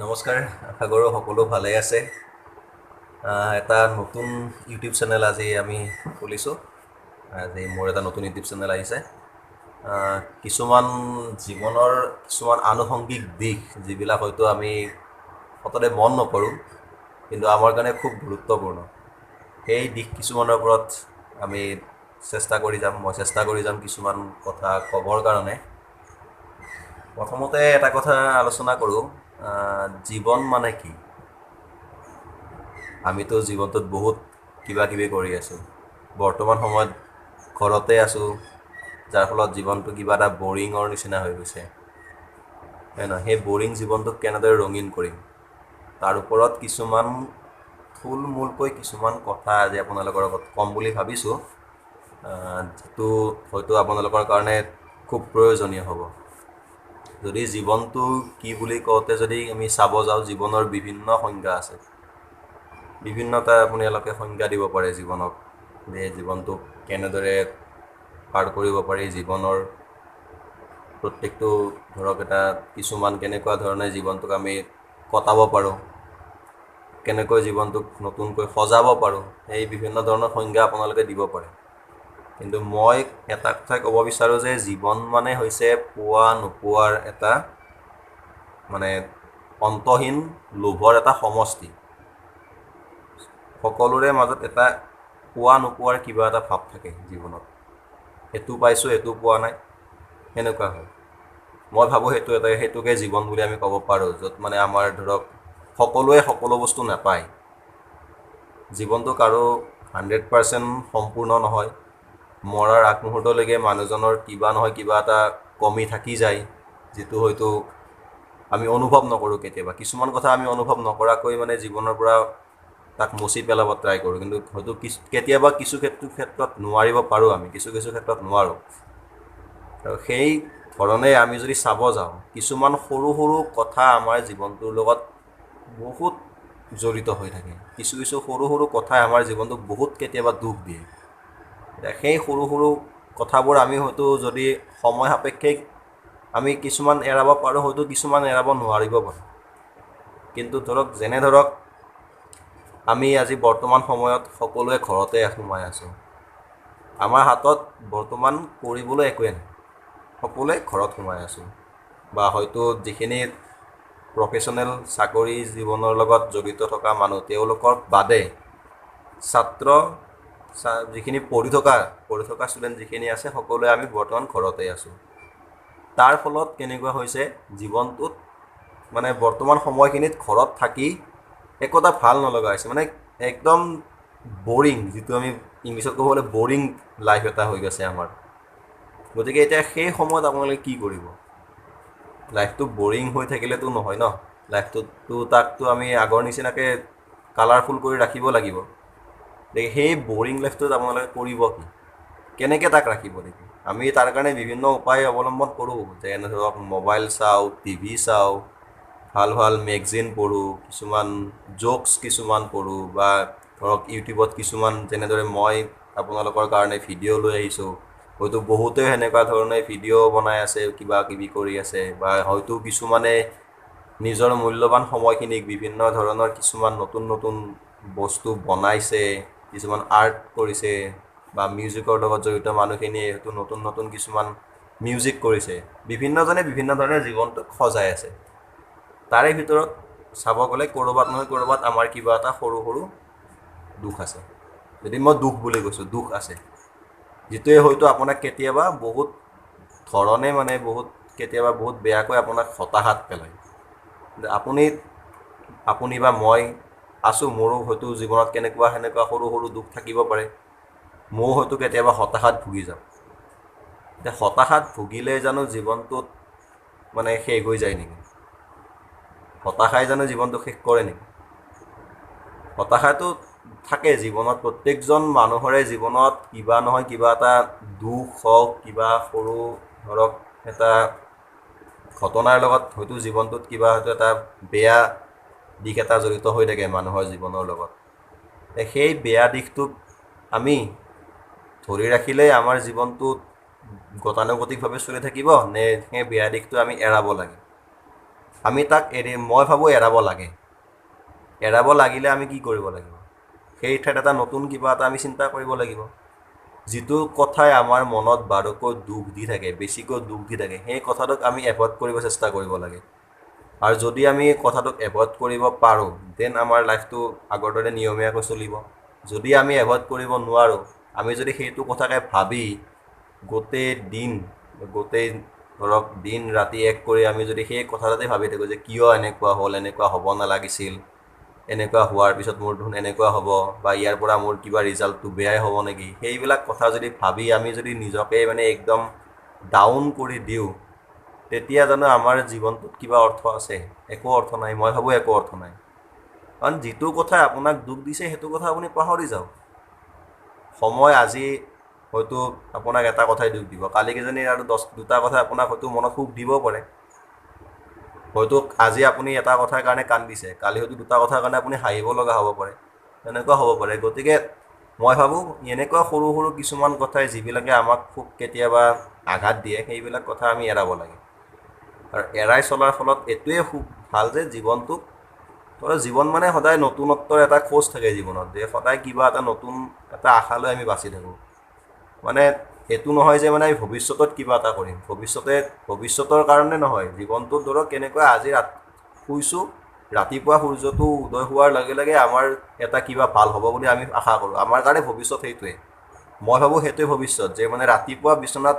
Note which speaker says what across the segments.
Speaker 1: নমস্কাৰ, আশা কৰোঁ সকলো ভালে আছে। এটা নতুন ইউটিউব চেনেল আজি আমি খুলিছোঁ। আজি মোৰ এটা নতুন ইউটিউব চেনেল আহিছে। কিছুমান জীৱনৰ কিছুমান আনুষংগিক দিশ যিবিলাক হয়তো আমি সততে মন নকৰোঁ, কিন্তু আমাৰ কাৰণে খুব গুৰুত্বপূৰ্ণ। সেই দিশ কিছুমানৰ ওপৰত আমি মই চেষ্টা কৰি যাম কিছুমান কথা ক'বৰ কাৰণে। প্ৰথমতে এটা কথা আলোচনা কৰোঁ, জীৱন মানে কি? আমিতো জীৱনটোত বহুত কিবা কিবি কৰি আছোঁ। বৰ্তমান সময়ত ঘৰতে আছোঁ, যাৰ ফলত জীৱনটো কিবা এটা বৰিঙৰ নিচিনা হৈ গৈছে, হয় নহয়? সেই বৰিং জীৱনটোক কেনেদৰে ৰঙীন কৰিম, তাৰ ওপৰত কিছুমান থুলমূলকৈ কিছুমান কথা আজি আপোনালোকৰ লগত ক'ম বুলি ভাবিছোঁ, যিটো হয়তো আপোনালোকৰ কাৰণে খুব প্ৰয়োজনীয় হ'ব। যদি জীৱনটো কি বুলি কওঁতে যদি আমি চাব যাওঁ, জীৱনৰ বিভিন্ন সংজ্ঞা আছে। বিভিন্নটা আপোনালোকে সংজ্ঞা দিব পাৰে জীৱনক, যে জীৱনটোক কেনেদৰে পাৰ কৰিব পাৰি। জীৱনৰ প্ৰত্যেকটো ধৰক এটা কিছুমান কেনেকুৱা ধৰণে জীৱনটোক আমি কটাব পাৰোঁ, কেনেকৈ জীৱনটোক নতুনকৈ সজাব পাৰোঁ, সেই বিভিন্ন ধৰণৰ সংজ্ঞা আপোনালোকে দিব পাৰে। কিন্তু মই এটা কথাই ক'ব বিচাৰোঁ যে জীৱন মানে হৈছে পোৱা নোপোৱাৰ এটা মানে অন্তহীন লোভৰ এটা সমষ্টি। সকলোৰে মাজত এটা পোৱা নোপোৱাৰ কিবা এটা ভাৱ থাকে জীৱনত। এইটো পাইছোঁ, এইটো পোৱা নাই, সেনেকুৱা হয়। মই ভাবোঁ সেইটোকে জীৱন বুলি আমি ক'ব পাৰোঁ, য'ত মানে আমাৰ ধৰক সকলোৱে সকলো বস্তু নাপায়। জীৱনটো কাৰো 100% সম্পূৰ্ণ নহয়। মৰাৰ আগমুহূৰ্তলৈকে মানুহজনৰ কিবা নহয় কিবা এটা কমি থাকি যায়, যিটো হয়তো আমি অনুভৱ নকৰোঁ কেতিয়াবা। কিছুমান কথা আমি অনুভৱ নকৰাকৈ মানে জীৱনৰ পৰা তাক মচি পেলাব ট্ৰাই কৰোঁ, কিন্তু হয়তো কেতিয়াবা কিছু ক্ষেত্ৰত নোৱাৰিব পাৰোঁ, আমি কিছু ক্ষেত্ৰত নোৱাৰোঁ। আৰু সেই ধৰণে আমি যদি চাব যাওঁ, কিছুমান সৰু সৰু কথা আমাৰ জীৱনটোৰ লগত বহুত জড়িত হৈ থাকে। কিছু সৰু সৰু কথাই আমাৰ জীৱনটোক বহুত কেতিয়াবা দুখ দিয়ে। সেই সৰু সৰু কথাবোৰ আমি হয়তো যদি সময় সাপেক্ষে আমি কিছুমান এৰাব পাৰোঁ, হয়তো কিছুমান এৰাব নোৱাৰিব পাৰোঁ। কিন্তু ধৰক আমি আজি বৰ্তমান সময়ত সকলোৱে ঘৰতে সোমাই আছোঁ। আমাৰ হাতত বৰ্তমান কৰিবলৈ একোৱে নাই, সকলোৱে ঘৰত সোমাই আছোঁ। বা হয়তো যিখিনি প্ৰফেশ্যনেল চাকৰি জীৱনৰ লগত জড়িত থকা মানুহ, তেওঁলোকৰ বাদে যিখিনি পঢ়ি থকা ষ্টুডেণ্ট যিখিনি আছে, সকলোৱে আমি বৰ্তমান ঘৰতে আছোঁ। তাৰ ফলত কেনেকুৱা হৈছে, জীৱনটোত মানে বৰ্তমান সময়খিনিত ঘৰত থাকি একো এটা ভাল নলগা হৈছে। মানে একদম বৰিং, যিটো আমি ইংলিছত ক'ব গ'লে বৰিং লাইফ এটা হৈ গৈছে আমাৰ। গতিকে এতিয়া সেই সময়ত আপোনালোকে কি কৰিব? লাইফটো বৰিং হৈ থাকিলেতো নহয় ন। তাকতো আমি আগৰ নিচিনাকৈ কালাৰফুল কৰি ৰাখিব লাগিব। গতিকে সেই বৰিং লাইফটোত আপোনালোকে কৰিব কি? কেনেকৈ তাক ৰাখিব লাগিব? আমি তাৰ কাৰণে বিভিন্ন উপায় অৱলম্বন কৰোঁ, যেনে ধৰক মোবাইল চাওঁ, টিভি চাওঁ, ভাল ভাল মেগজিন পঢ়োঁ, কিছুমান জ'কছ পঢ়োঁ, বা ধৰক ইউটিউবত কিছুমান, যেনেদৰে মই আপোনালোকৰ কাৰণে ভিডিঅ' লৈ আহিছোঁ, হয়তো বহুতে সেনেকুৱা ধৰণে ভিডিঅ' বনাই আছে, কিবা কিবি কৰি আছে, বা হয়তো কিছুমানে নিজৰ মূল্যৱান সময়খিনিক বিভিন্ন ধৰণৰ কিছুমান নতুন নতুন বস্তু বনাইছে, কিছুমান আৰ্ট কৰিছে, বা মিউজিকৰ লগত জড়িত মানুহখিনিয়ে হয়তো নতুন নতুন কিছুমান মিউজিক কৰিছে। বিভিন্নজনে বিভিন্ন ধৰণে জীৱনটোক সজাই আছে। তাৰে ভিতৰত চাব গ'লে ক'ৰবাত নহয় ক'ৰবাত আমাৰ কিবা এটা সৰু সৰু দুখ আছে। যদি মই দুখ বুলি কৈছোঁ, দুখ আছে, যিটোৱে হয়তো আপোনাক কেতিয়াবা বহুত ধৰণে কেতিয়াবা বহুত বেয়াকৈ আপোনাক হতাশাত পেলায়। আপুনি বা মই আছোঁ, মোৰো হয়তো জীৱনত সেনেকুৱা সৰু সৰু দুখ থাকিব পাৰে। ময়ো হয়তো কেতিয়াবা হতাশাত ভুগি যাওঁ। এতিয়া হতাশাত ভুগিলে জানো জীৱনটোত মানে শেষ হৈ যায় নেকি? হতাশাই জানো জীৱনটো শেষ কৰে নেকি? হতাশাটো থাকে জীৱনত, প্ৰত্যেকজন মানুহৰে জীৱনত কিবা নহয় কিবা এটা দুখ হওক, কিবা সৰু ধৰক এটা ঘটনাৰ লগত হয়তো জীৱনটোত কিবা হয়তো এটা বেয়া দিশ এটা জড়িত হৈ থাকে মানুহৰ জীৱনৰ লগত। সেই বেয়া দিশটোক আমি ধৰি ৰাখিলেই আমাৰ জীৱনটোত গতানুগতিকভাৱে চলি থাকিব নে সেই বেয়া দিশটো আমি এৰাব লাগে? আমি তাক মই ভাবোঁ এৰাব লাগে। এৰাব লাগিলে আমি কি কৰিব লাগিব? সেই ঠাইত এটা নতুন কিবা এটা আমি চিন্তা কৰিব লাগিব। যিটো কথাই আমাৰ মনত বাৰুকৈ দুখ দি থাকে, বেছিকৈ দুখ দি থাকে, সেই কথাটোক আমি এভইড কৰিব চেষ্টা কৰিব লাগে। আৰু যদি আমি কথাটোক এভইড কৰিব পাৰোঁ, দেন আমাৰ লাইফটো আগৰ দৰে নিয়মীয়াকৈ চলিব। যদি আমি এভইড কৰিব নোৱাৰোঁ, আমি যদি সেইটো কথাকে ভাবি গোটেই ধৰক দিন ৰাতি এক কৰি আমি যদি সেই কথাটোতে ভাবি থাকোঁ যে কিয় এনেকুৱা হ'ল, এনেকুৱা হ'ব নালাগিছিল, এনেকুৱা হোৱাৰ পিছত মোৰ দেখোন এনেকুৱা হ'ব, বা ইয়াৰ পৰা মোৰ কিবা ৰিজাল্টটো বেয়াই হ'ব নেকি, সেইবিলাক কথা যদি ভাবি আমি যদি নিজকে মানে একদম ডাউন কৰি দিওঁ, তেতিয়া জানো আমাৰ জীৱনটোত কিবা অৰ্থ আছে? একো অৰ্থ নাই। মই ভাবোঁ একো অৰ্থ নাই। কাৰণ যিটো কথাই আপোনাক দুখ দিছে সেইটো কথা আপুনি পাহৰি যাওক। সময় আজি হয়তো আপোনাক এটা কথাই দুখ দিব, কালি কিজানি আৰু দুটা কথাই আপোনাক হয়তো মনত সুখ দিব পাৰে। হয়তো আজি আপুনি এটা কথাৰ কাৰণে কান্দিছে, কালি হয়তো দুটা কথাৰ কাৰণে আপুনি হাঁহিব লগা হ'ব পাৰে, তেনেকুৱা হ'ব পাৰে। গতিকে মই ভাবোঁ এনেকুৱা সৰু সৰু কিছুমান কথাই যিবিলাকে আমাক খুব কেতিয়াবা আঘাত দিয়ে, সেইবিলাক কথা আমি এৰাব লাগে। আৰু এৰাই চলাৰ ফলত এইটোৱে খুব ভাল যে জীৱন মানে সদায় নতুনত্বৰ এটা খোজ থাকে জীৱনত, যে সদায় কিবা এটা নতুন এটা আশালৈ আমি বাচি থাকোঁ। মানে এইটো নহয় যে মানে আমি ভৱিষ্যতত কিবা এটা কৰিম, ভৱিষ্যতৰ কাৰণে নহয়, জীৱনটোত ধৰক কেনেকুৱা আজি শুইছোঁ, ৰাতিপুৱা সূৰ্যটো উদয় হোৱাৰ লগে লগে আমাৰ এটা কিবা ভাল হ'ব বুলি আমি আশা কৰোঁ। আমাৰ কাৰণে ভৱিষ্যত সেইটোৱে। মই ভাবোঁ সেইটোৱে ভৱিষ্যত, যে মানে ৰাতিপুৱা বিচনাত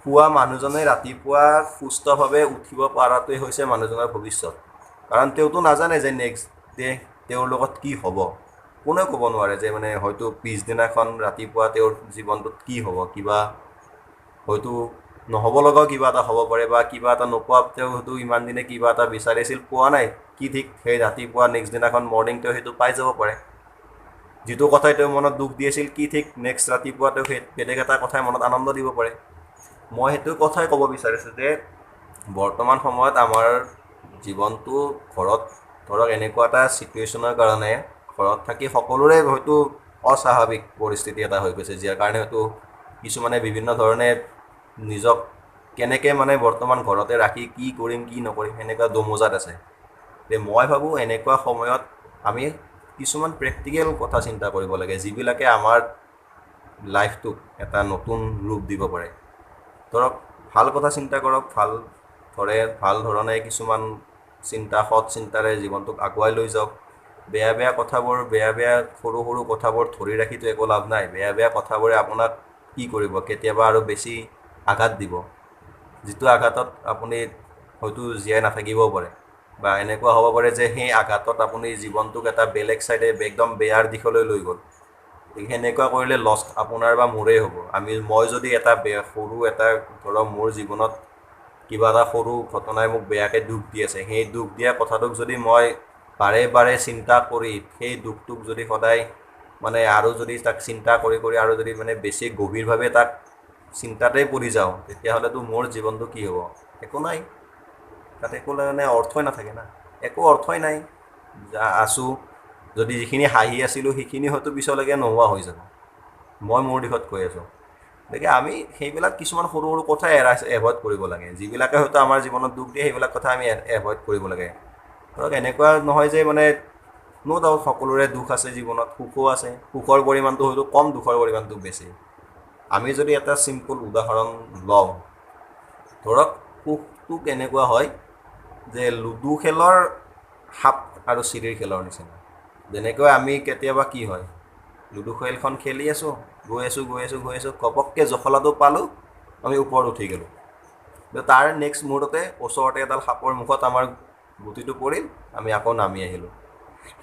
Speaker 1: শুৱা মানুহজনে ৰাতিপুৱা সুস্থভাৱে উঠিব পৰাটোৱে হৈছে মানুহজনৰ ভৱিষ্যত। কাৰণ তেওঁতো নাজানে যে নেক্সট ডে তেওঁৰ লগত কি হ'ব। কোনেও ক'ব নোৱাৰে যে মানে হয়তো পিছদিনাখন ৰাতিপুৱা তেওঁৰ জীৱনটোত কি হ'ব, কিবা হয়তো নহ'ব লগাও কিবা এটা হ'ব পাৰে, বা কিবা এটা নোপোৱা তেওঁ হয়তো ইমান দিনে কিবা এটা বিচাৰিছিল পোৱা নাই, কি ঠিক সেই ৰাতিপুৱা নেক্সট দিনাখন মৰ্ণিং তেওঁ সেইটো পাই যাব পাৰে। যিটো কথাই তেওঁ মনত দুখ দি আছিল, কি ঠিক নেক্সট ৰাতিপুৱা তেওঁ সেই বেলেগ এটা কথাই মনত আনন্দ দিব পাৰে। মই সেইটো কথাই ক'ব বিচাৰিছোঁ যে বৰ্তমান সময়ত আমাৰ জীৱনটো ঘৰত ধৰক এনেকুৱা এটা ছিটুৱেশ্যনৰ কাৰণে ঘৰত থাকি সকলোৰে হয়তো অস্বাভাৱিক পৰিস্থিতি এটা হৈ গৈছে, যাৰ কাৰণে হয়তো কিছুমানে বিভিন্ন ধৰণে নিজক কেনেকৈ মানে বৰ্তমান ঘৰতে ৰাখি কি কৰিম কি নকৰিম সেনেকুৱা দোমোজাত আছে। যে মই ভাবোঁ এনেকুৱা সময়ত আমি কিছুমান প্ৰেক্টিকেল কথা চিন্তা কৰিব লাগে, যিবিলাকে আমাৰ লাইফটোক এটা নতুন ৰূপ দিব পাৰে। ধৰক ভাল কথা চিন্তা কৰক, ভাল ধৰণে কিছুমান সৎ চিন্তাৰে জীৱনটোক আগুৱাই লৈ যাওক। বেয়া সৰু সৰু কথাবোৰ ধৰি ৰাখিতো একো লাভ নাই। বেয়া কথাবোৰে আপোনাক কি কৰিব, কেতিয়াবা আৰু বেছি আঘাত দিব, যিটো আঘাতত আপুনি হয়তো জীয়াই নাথাকিবও পাৰে, বা এনেকুৱা হ'ব পাৰে যে সেই আঘাতত আপুনি জীৱনটোক এটা বেলেগ চাইডে একদম বেয়াৰ দিশলৈ লৈ গ'ল। সেনেকুৱা কৰিলে লছ আপোনাৰ বা মোৰেই হ'ব। মই যদি সৰু এটা ধৰক মোৰ জীৱনত কিবা এটা সৰু ঘটনাই মোক বেয়াকৈ দুখ দি আছে, সেই দুখ দিয়া কথাটোক যদি মই বাৰে বাৰে চিন্তা কৰি সেই দুখটোক যদি সদায় মানে আৰু যদি তাক চিন্তা কৰি আৰু যদি মানে বেছি গভীৰভাৱে তাক চিন্তাতেই পৰি যাওঁ, তেতিয়াহ'লেতো মোৰ জীৱনটো কি হ'ব? একো নাই, তাত একো মানে অৰ্থই নাথাকে না, একো অৰ্থই নাই। আছোঁ যদি যিখিনি হাঁহি আছিলোঁ সেইখিনি হয়তো পিছলৈকে নোহোৱা হৈ যাব। মই মোৰ দিশত কৈ আছোঁ। গতিকে আমি সেইবিলাক কিছুমান সৰু সৰু কথাই এভইড কৰিব লাগে, যিবিলাকে হয়তো আমাৰ জীৱনত দুখ দিয়ে, সেইবিলাক কথা আমি এভইড কৰিব লাগে। ধৰক এনেকুৱা নহয় যে মানে নো ডাউট সকলোৰে দুখ আছে জীৱনত, সুখো আছে, সুখৰ পৰিমাণটো হয়তো কম, দুখৰ পৰিমাণটো বেছি। আমি যদি এটা চিম্পুল উদাহৰণ লওঁ, ধৰক সুখটো কেনেকুৱা হয় যে লুডু খেলৰ সাপ আৰু চিৰিৰ খেলৰ নিচিনা। যেনেকৈ আমি কেতিয়াবা কি হয়, লুডু খেলখন খেলি আছোঁ, গৈ আছোঁ, ঘপককৈ জখলাটো পালোঁ, আমি ওপৰত উঠি গ'লোঁ। তাৰ নেক্সট মুহূৰ্ততে ওচৰতে এডাল সাপৰ মুখত আমাৰ গুটিটো পৰিল, আমি আকৌ নামি আহিলোঁ।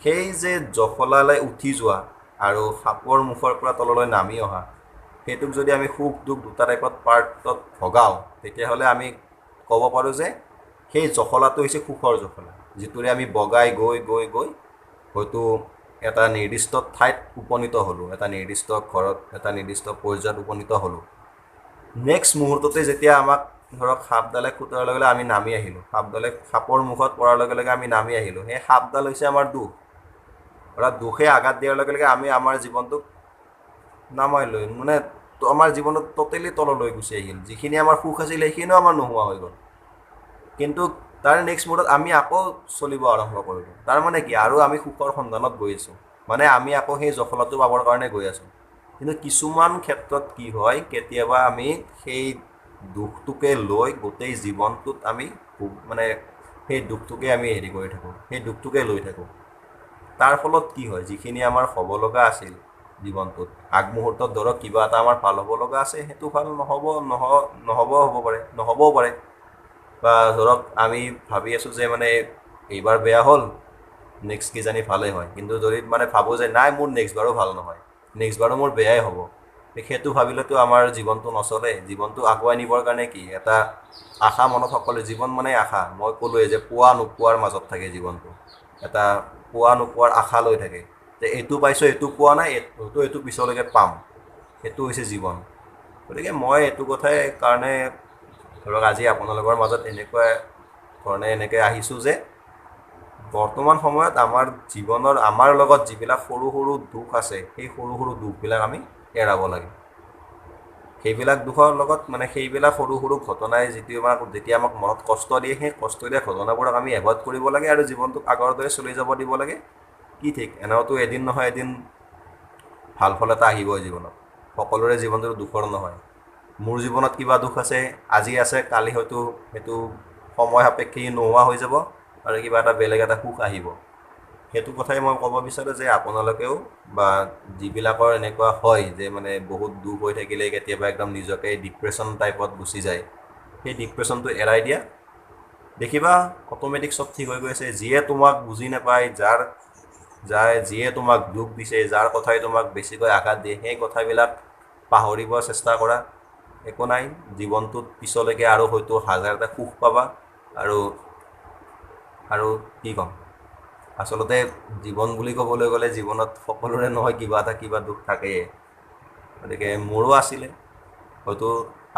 Speaker 1: সেই যে জখলালৈ উঠি যোৱা আৰু সাপৰ মুখৰ পৰা তললৈ নামি অহা, সেইটোক যদি আমি সুখ দুখ দুটা টাইপত পাৰ্টত ভগাওঁ, তেতিয়াহ'লে আমি ক'ব পাৰোঁ যে সেই জখলাটো হৈছে সুখৰ জখলা, যিটোৰে আমি বগাই গৈ হয়তো এটা নিৰ্দিষ্ট ঠাইত উপনীত হ'লোঁ, এটা নিৰ্দিষ্ট ঘৰত এটা নিৰ্দিষ্ট পৰ্যায়ত উপনীত হ'লোঁ। নেক্সট মুহূৰ্ততে যেতিয়া আমাক ধৰক সাপডালে খুটাৰ লগে লগে আমি নামি আহিলোঁ, সাপৰ মুখত পৰাৰ লগে লগে আমি নামি আহিলোঁ, সেই সাপডাল হৈছে আমাৰ দুখ। অৰ্থাৎ দুখে আঘাত দিয়াৰ লগে লগে আমি আমাৰ জীৱনটোক নামাই লৈ মানে আমাৰ জীৱনত টোটেলি তললৈ গুচি আহিল। যিখিনি আমাৰ সুখ আছিল সেইখিনিও আমাৰ নোহোৱা হৈ গ'ল। কিন্তু তাৰ নেক্সট মুহূৰ্তত আমি আকৌ চলিব আৰম্ভ কৰিলোঁ। তাৰমানে কি, আৰু আমি সুখৰ সন্ধানত গৈ আছোঁ, মানে আমি আকৌ সেই সফলতাটো পাবৰ কাৰণে গৈ আছোঁ। কিন্তু কিছুমান ক্ষেত্ৰত কি হয়, কেতিয়াবা আমি সেই দুখটোকে লৈ গোটেই জীৱনটোত আমি মানে সেই দুখটোকে আমি হেৰি কৰি থাকোঁ, সেই দুখটোকে লৈ থাকোঁ। তাৰ ফলত কি হয়, যিখিনি আমাৰ হ'ব লগা আছিল জীৱনটোত, আগমুহূৰ্তত ধৰক কিবা এটা আমাৰ ভাল হ'ব লগা আছে, সেইটো ভাল নহ'বও হ'ব পাৰে। বা ধৰক আমি ভাবি আছোঁ যে মানে এইবাৰ বেয়া হ'ল, নেক্সট কিজানি ভালেই হয়। কিন্তু যদি মানে ভাবোঁ যে নাই মোৰ নেক্সট বাৰো ভাল নহয়, নেক্সট বাৰো মোৰ বেয়াই হ'ব, সেইটো ভাবিলেতো আমাৰ জীৱনটো নচলে। জীৱনটো আগুৱাই নিবৰ কাৰণে কি, এটা আশা মনত সকলো, জীৱন মানে আশা। মই ক'লোৱে যে পোৱা নোপোৱাৰ মাজত থাকে জীৱনটো, এটা পোৱা নোপোৱাৰ আশা লৈ থাকে, যে এইটো পাইছোঁ, এইটো পোৱা নাই, এইটো পিছলৈকে পাম, সেইটো হৈছে জীৱন। গতিকে মই এইটো কথাই কাৰণে ধৰক আজি আপোনালোকৰ মাজত এনেকুৱা ধৰণে এনেকৈ আহিছোঁ যে বৰ্তমান সময়ত আমাৰ জীৱনৰ, আমাৰ লগত যিবিলাক সৰু সৰু দুখ আছে, সেই সৰু সৰু দুখবিলাক আমি এৰাব লাগে। সেইবিলাক দুখৰ লগত মানে সেইবিলাক সৰু সৰু ঘটনাই যেতিয়া আমাক মনত কষ্ট দিয়ে, সেই কষ্ট দিয়া ঘটনাবোৰক আমি এভইড কৰিব লাগে আৰু জীৱনটোক আগৰ দৰে চলি যাব দিব লাগে। কি ঠিক, এনেওতো এদিন নহয় এদিন ভাল ফল এটা আহিবই জীৱনত। সকলোৰে জীৱনটো দুখৰ নহয়। মোৰ জীৱনত কিবা দুখ আছে, আজি আছে, কালি হয়তো সেইটো সময় সাপেক্ষে নোহোৱা হৈ যাব আৰু কিবা এটা বেলেগ এটা সুখ আহিব। সেইটো কথাই মই ক'ব বিচাৰোঁ যে আপোনালোকেও বা যিবিলাকৰ এনেকুৱা হয় যে মানে বহুত দুখ হৈ থাকিলে কেতিয়াবা একদম নিজকে ডিপ্ৰেশ্যন টাইপত গুচি যায়, সেই ডিপ্ৰেশ্যনটো এৰাই দিয়া। দেখিবা অট'মেটিক চব ঠিক হৈ গৈছে। যিয়ে তোমাক বুজি নাপায়, যিয়ে তোমাক দুখ দিছে, যাৰ কথাই তোমাক বেছিকৈ আঘাত দিয়ে, সেই কথাবিলাক পাহৰিব চেষ্টা কৰা। একো নাই, জীৱনটোত পিছলৈকে আৰু হয়তো হাজাৰটা সুখ পাবা। আৰু কি ক'ম, আচলতে জীৱন বুলি ক'বলৈ গ'লে জীৱনত সকলোৰে নহয় কিবা দুখ থাকেই। গতিকে মোৰো আছিলে, হয়তো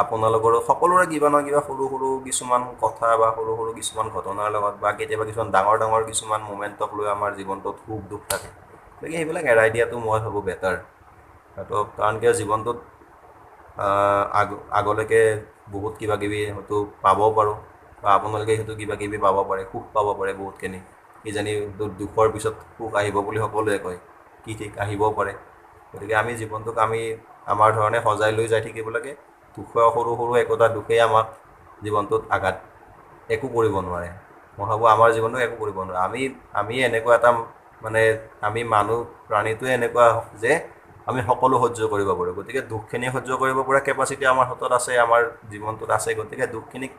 Speaker 1: আপোনালোকৰো সকলোৰে কিবা নহয় কিবা সৰু সৰু কিছুমান কথা বা সৰু সৰু কিছুমান ঘটনাৰ লগত বা কেতিয়াবা কিছুমান ডাঙৰ ডাঙৰ কিছুমান মোমেণ্টক লৈ আমাৰ জীৱনটোত সুখ দুখ থাকে। গতিকে সেইবিলাক এৰাই দিয়াটো মই ভাবোঁ বেটাৰ। কাৰণ কিয় জীৱনটোত আগলৈকে বহুত কিবা কিবি হয়তো পাব পাৰোঁ, বা আপোনালোকে সেইটো কিবা কিবি পাব পাৰে, সুখ পাব পাৰে বহুতখিনি। কিজানি দুখৰ পিছত সুখ আহিব বুলি সকলোৱে কয়, কি ঠিক আহিবও পাৰে। গতিকে আমি জীৱনটোক আমি আমাৰ ধৰণে সজাই লৈ যাই থাকিব লাগে। সৰু সৰু একোটা দুখেই আমাক জীৱনটোত আঘাত একো কৰিব নোৱাৰে। মই ভাবোঁ আমাৰ জীৱনটো একো কৰিব নোৱাৰে। আমি এনেকুৱা এটা মানে আমি মানুহ প্ৰাণীটোৱে এনেকুৱা যে আমি সকলো সহ্য কৰিব পাৰোঁ। গতিকে দুখখিনি সহ্য কৰিব পৰা কেপাচিটি আমাৰ হাতত আছে, আমাৰ জীৱনটোত আছে। গতিকে দুখখিনিক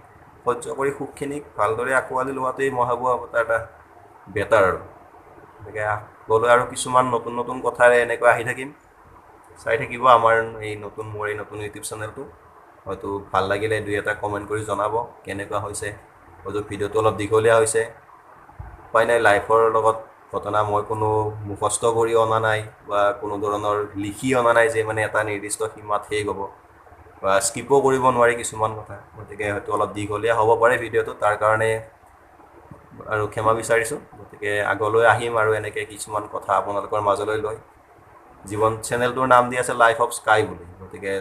Speaker 1: সহ্য কৰি সুখখিনিক ভালদৰে আঁকোৱালি লোৱাটোৱেই মই ভাবোঁ এটা বেটাৰ আৰু। গতিকে গ'লে আৰু কিছুমান নতুন নতুন কথাৰে এনেকৈ আহি থাকিম। চাই থাকিব মোৰ এই নতুন ইউটিউব চেনেলটো। হয়তো ভাল লাগিলে দুই এটা কমেণ্ট কৰি জনাব কেনেকুৱা হৈছে। হয়তো ভিডিঅ'টো অলপ দীঘলীয়া হৈছে, উপায় নাই, লাইফৰ লগত ঘটনা মই কোনো মুখস্থ কৰি অনা নাই বা কোনো ধৰণৰ লিখি অনা নাই যে মানে এটা নিৰ্দিষ্ট সীমাত শেষ হ'ব, বা স্কিপো কৰিব নোৱাৰি কিছুমান কথা। গতিকে হয়তো অলপ দীঘলীয়া হ'ব পাৰে ভিডিঅ'টো, তাৰ কাৰণে আৰু ক্ষমা বিচাৰিছোঁ। গতিকে আগলৈ আহিম আৰু এনেকৈ কিছুমান কথা আপোনালোকৰ মাজলৈ লৈ। চেনেলটোৰ নাম দি আছে লাইফ অফ স্কাই বুলি। গতিকে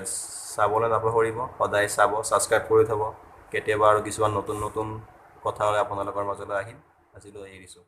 Speaker 1: চাবলৈ নাপাহৰিব, সদায় চাব, ছাবস্ক্ৰাইব কৰি থ'ব। কেতিয়াবা আৰু কিছুমান নতুন নতুন কথা আপোনালোকৰ মাজলৈ আহিম। আজিলৈ এৰিছোঁ।